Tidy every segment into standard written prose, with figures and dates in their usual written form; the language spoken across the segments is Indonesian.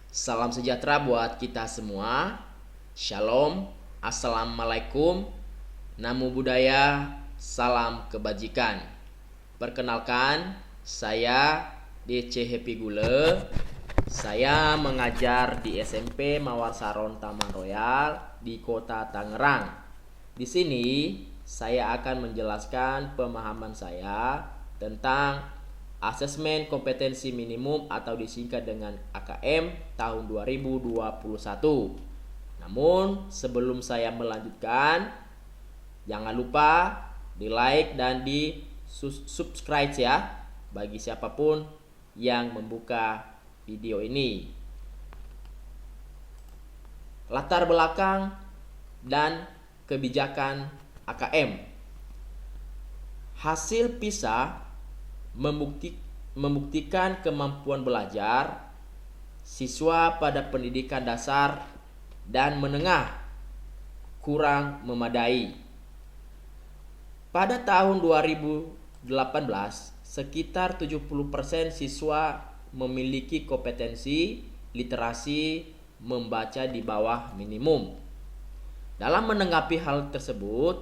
Salam sejahtera buat kita semua. Shalom, assalamualaikum, namo buddhaya, salam kebajikan. Perkenalkan, saya DC Happy Gule. Saya mengajar di SMP Mawar Saron Taman Royal di Kota Tangerang. Di sini saya akan menjelaskan pemahaman saya tentang Asesmen Kompetensi Minimum atau disingkat dengan AKM tahun 2021. Namun sebelum saya melanjutkan, jangan lupa di like dan di subscribe ya bagi siapapun yang membuka video ini. Latar belakang dan kebijakan AKM. Hasil PISA membuktikan kemampuan belajar siswa pada pendidikan dasar dan menengah kurang memadai. Pada tahun 2018, sekitar 70% siswa memiliki kompetensi literasi membaca di bawah minimum. Dalam menanggapi hal tersebut,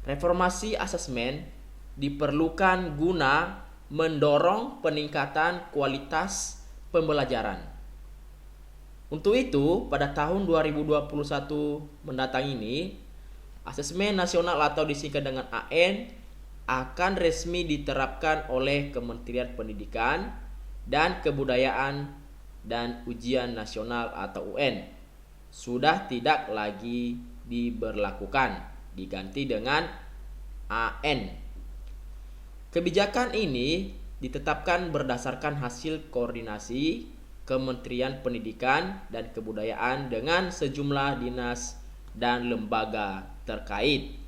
reformasi asesmen diperlukan guna mendorong peningkatan kualitas pembelajaran. Untuk itu, pada tahun 2021 mendatang ini, Asesmen Nasional atau disingkat dengan AN akan resmi diterapkan oleh Kementerian Pendidikan dan Kebudayaan dan Ujian Nasional atau UN. Sudah tidak lagi diberlakukan, diganti dengan AN. Kebijakan ini ditetapkan berdasarkan hasil koordinasi Kementerian Pendidikan dan Kebudayaan dengan sejumlah dinas dan lembaga terkait.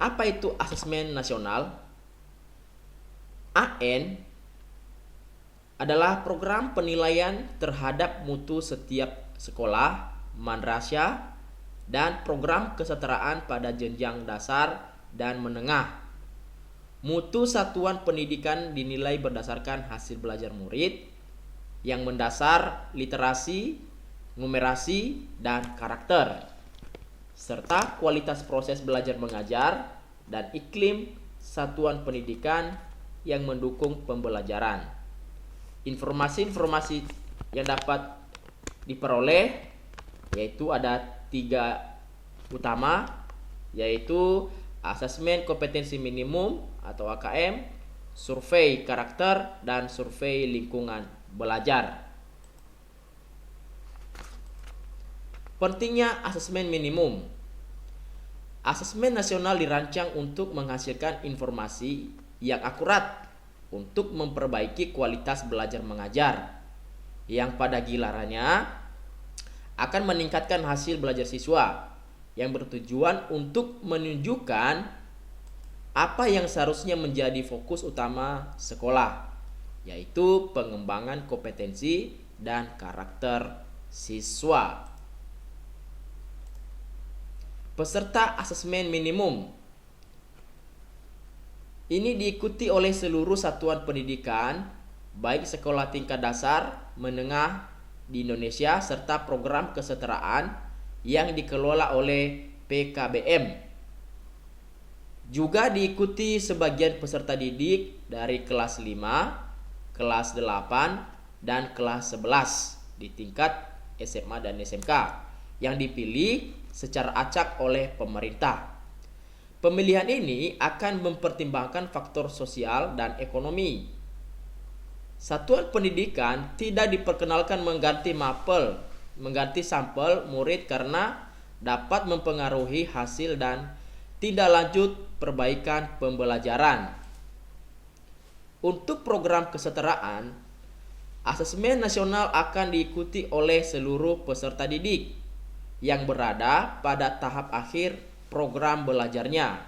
Apa itu asesmen nasional? AN adalah program penilaian terhadap mutu setiap sekolah, madrasah, dan program kesetaraan pada jenjang dasar dan menengah. Mutu satuan pendidikan dinilai berdasarkan hasil belajar murid yang mendasar literasi, numerasi, dan karakter, serta kualitas proses belajar mengajar dan iklim satuan pendidikan yang mendukung pembelajaran. Informasi-informasi yang dapat diperoleh yaitu ada 3 utama, yaitu Asesmen Kompetensi Minimum atau AKM, survei karakter, dan survei lingkungan belajar. Pentingnya asesmen minimum. Asesmen nasional dirancang untuk menghasilkan informasi yang akurat untuk memperbaiki kualitas belajar mengajar, yang pada gilirannya akan meningkatkan hasil belajar siswa, yang bertujuan untuk menunjukkan apa yang seharusnya menjadi fokus utama sekolah, yaitu pengembangan kompetensi dan karakter siswa. Peserta asesmen minimum ini diikuti oleh seluruh satuan pendidikan, baik sekolah tingkat dasar, menengah di Indonesia, serta program kesetaraan yang dikelola oleh PKBM. Juga diikuti sebagian peserta didik dari kelas 5, kelas 8, dan kelas 11 di tingkat SMA dan SMK yang dipilih secara acak oleh pemerintah. Pemilihan ini akan mempertimbangkan faktor sosial dan ekonomi. Satuan pendidikan tidak diperkenalkan mengganti sampel murid karena dapat mempengaruhi hasil dan tindak lanjut perbaikan pembelajaran. Untuk program kesetaraan, asesmen nasional akan diikuti oleh seluruh peserta didik yang berada pada tahap akhir program belajarnya,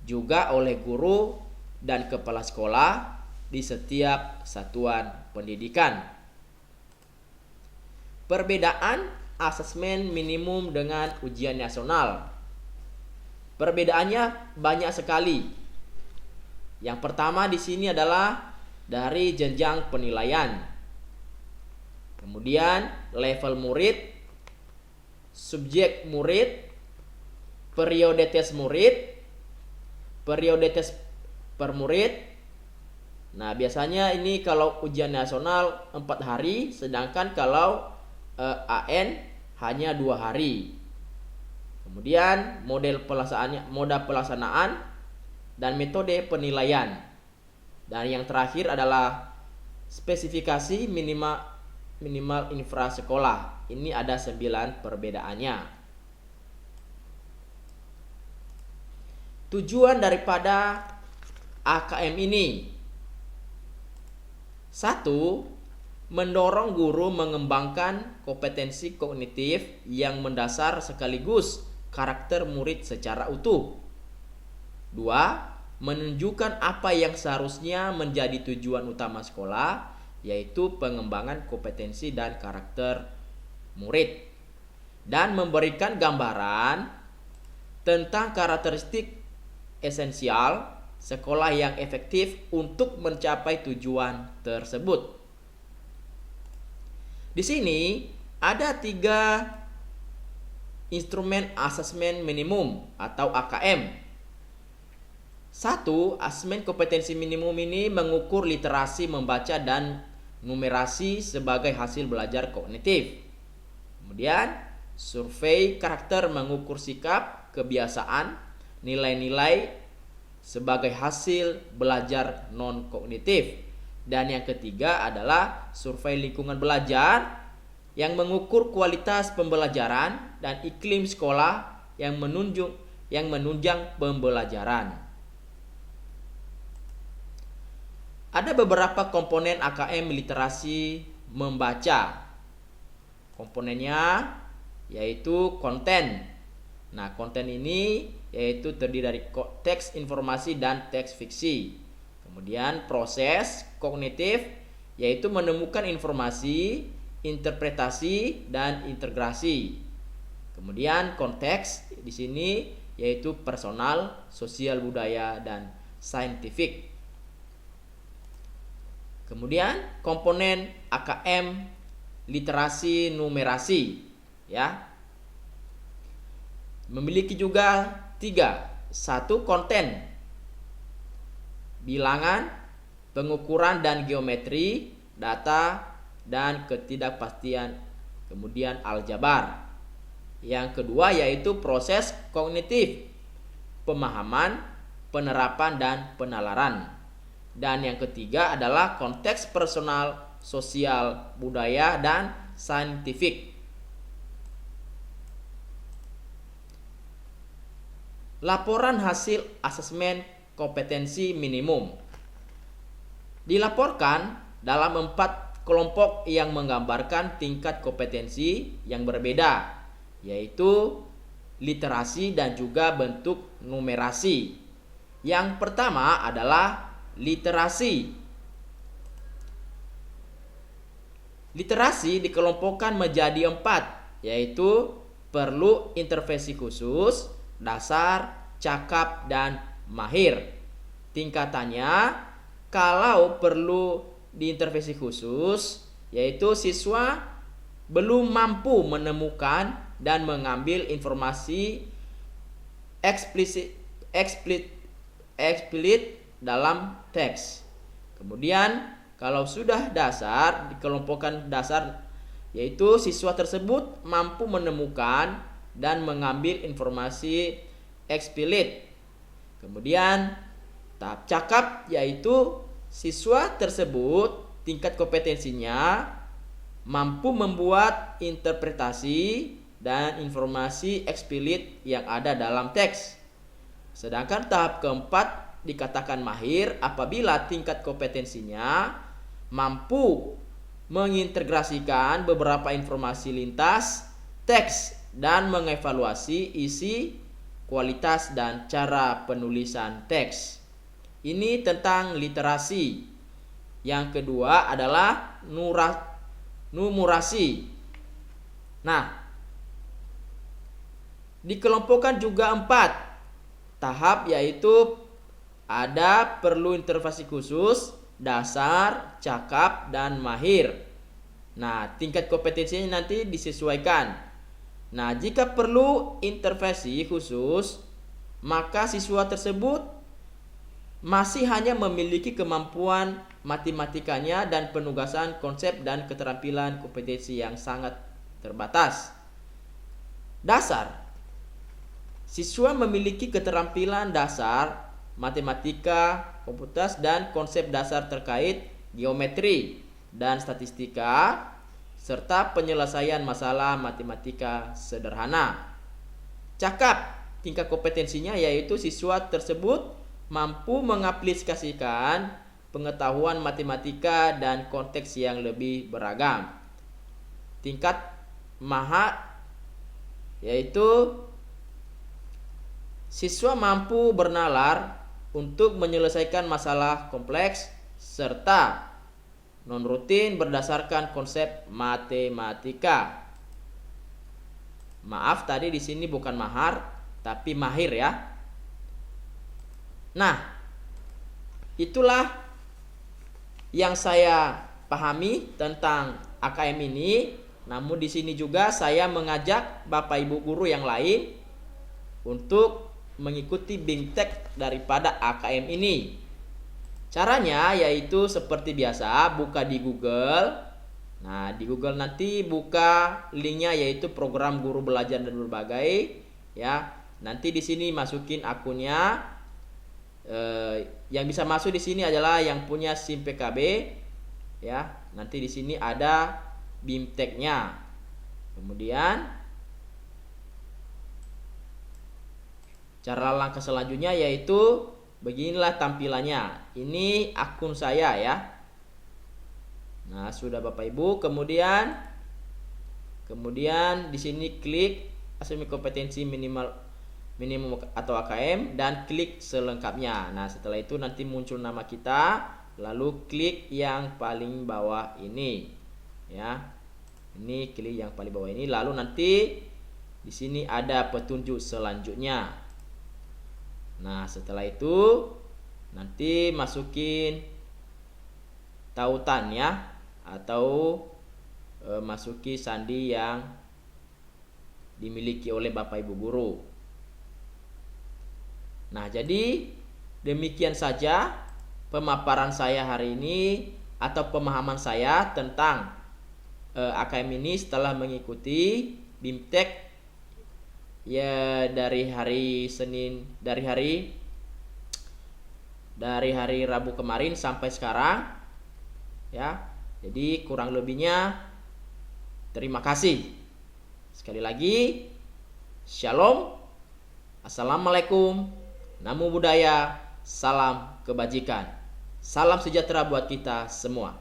juga oleh guru dan kepala sekolah di setiap satuan pendidikan. Perbedaan asesmen minimum dengan ujian nasional. Perbedaannya banyak sekali. Yang pertama di sini adalah dari jenjang penilaian. Kemudian level murid, subjek murid, periode tes murid, periode tes per murid. Nah, biasanya ini kalau ujian nasional 4 hari, sedangkan kalau AN hanya 2 hari. Kemudian moda pelaksanaan dan metode penilaian. Dan yang terakhir adalah spesifikasi minimal infra sekolah. Ini ada 9 perbedaannya. Tujuan daripada AKM ini: 1. Mendorong guru mengembangkan kompetensi kognitif yang mendasar sekaligus karakter murid secara utuh. 2. Menunjukkan apa yang seharusnya menjadi tujuan utama sekolah, yaitu pengembangan kompetensi dan karakter murid, dan memberikan gambaran tentang karakteristik esensial sekolah yang efektif untuk mencapai tujuan tersebut. Di sini ada 3 instrumen asesmen minimum atau AKM. 1. Asesmen kompetensi minimum ini mengukur literasi membaca dan numerasi sebagai hasil belajar kognitif. Kemudian survei karakter mengukur sikap, kebiasaan, nilai-nilai sebagai hasil belajar non-kognitif. Dan yang ketiga adalah survei lingkungan belajar yang mengukur kualitas pembelajaran dan iklim sekolah yang menunjang pembelajaran. Ada beberapa komponen AKM literasi membaca. Komponennya yaitu konten. Nah, konten ini yaitu terdiri dari teks informasi dan teks fiksi. Kemudian proses kognitif yaitu menemukan informasi, interpretasi, dan integrasi. Kemudian konteks di sini yaitu personal, sosial budaya, dan saintifik. Kemudian komponen AKM literasi numerasi ya. Memiliki juga 3. 1. Konten, bilangan, pengukuran dan geometri, data, dan ketidakpastian. Kemudian aljabar. Yang kedua yaitu proses kognitif, pemahaman, penerapan, dan penalaran. Dan yang ketiga adalah konteks personal, sosial, budaya, dan saintifik. Laporan hasil asesmen kompetensi minimum dilaporkan dalam 4 kelompok yang menggambarkan tingkat kompetensi yang berbeda, yaitu literasi dan juga bentuk numerasi. Yang pertama adalah literasi. Literasi dikelompokkan menjadi 4, yaitu perlu intervensi khusus, dasar, cakap, dan mahir. Tingkatannya, kalau perlu diintervensi khusus, yaitu siswa belum mampu menemukan dan mengambil informasi eksplisit dalam teks. Kemudian kalau sudah dasar, dikelompokkan dasar, yaitu siswa tersebut mampu menemukan dan mengambil informasi eksplisit. Kemudian tahap cakap, yaitu siswa tersebut tingkat kompetensinya mampu membuat interpretasi dan informasi eksplisit yang ada dalam teks. Sedangkan tahap keempat dikatakan mahir apabila tingkat kompetensinya mampu mengintegrasikan beberapa informasi lintas teks dan mengevaluasi isi, kualitas, dan cara penulisan teks. Ini tentang literasi. Yang kedua adalah numerasi. Nah, dikelompokkan juga 4 tahap, yaitu ada perlu intervensi khusus, dasar, cakap, dan mahir. Nah, tingkat kompetensinya nanti disesuaikan. Nah, jika perlu intervensi khusus, maka siswa tersebut masih hanya memiliki kemampuan matematikanya dan penugasan konsep dan keterampilan kompetensi yang sangat terbatas. Dasar. Siswa memiliki keterampilan dasar matematika, komputer, dan konsep dasar terkait geometri dan statistika serta penyelesaian masalah matematika sederhana. Cakap. Tingkat kompetensinya yaitu siswa tersebut mampu mengaplikasikan pengetahuan matematika dan konteks yang lebih beragam. Tingkat mahir yaitu siswa mampu bernalar untuk menyelesaikan masalah kompleks serta non-rutin berdasarkan konsep matematika. Maaf, tadi di sini bukan mahar tapi mahir ya. Nah, itulah yang saya pahami tentang AKM ini. Namun di sini juga saya mengajak Bapak Ibu guru yang lain untuk mengikuti BIMTEK daripada AKM ini. Caranya yaitu seperti biasa, buka di Google. Nah, di Google nanti buka linknya yaitu program guru belajar dan berbagai ya. Nanti di sini masukin akunnya. Yang bisa masuk di sini adalah yang punya SIM PKB ya. Nanti di sini ada BIMTEK-nya. Kemudian cara langkah selanjutnya yaitu beginilah tampilannya. Ini akun saya ya. Nah, sudah Bapak Ibu. Kemudian di sini klik asesmen kompetensi minimum atau AKM dan klik selengkapnya. Nah, setelah itu nanti muncul nama kita, lalu klik yang paling bawah ini. Ya. Ini klik yang paling bawah ini, lalu nanti di sini ada petunjuk selanjutnya. Nah, setelah itu nanti masukin tautan ya, atau masuki sandi yang dimiliki oleh Bapak Ibu guru. Nah, jadi demikian saja pemaparan saya hari ini atau pemahaman saya tentang AKM ini setelah mengikuti BIMTEK ya dari hari Rabu kemarin sampai sekarang ya. Jadi kurang lebihnya terima kasih. Sekali lagi shalom, assalamualaikum, namo buddhaya, salam kebajikan, salam sejahtera buat kita semua.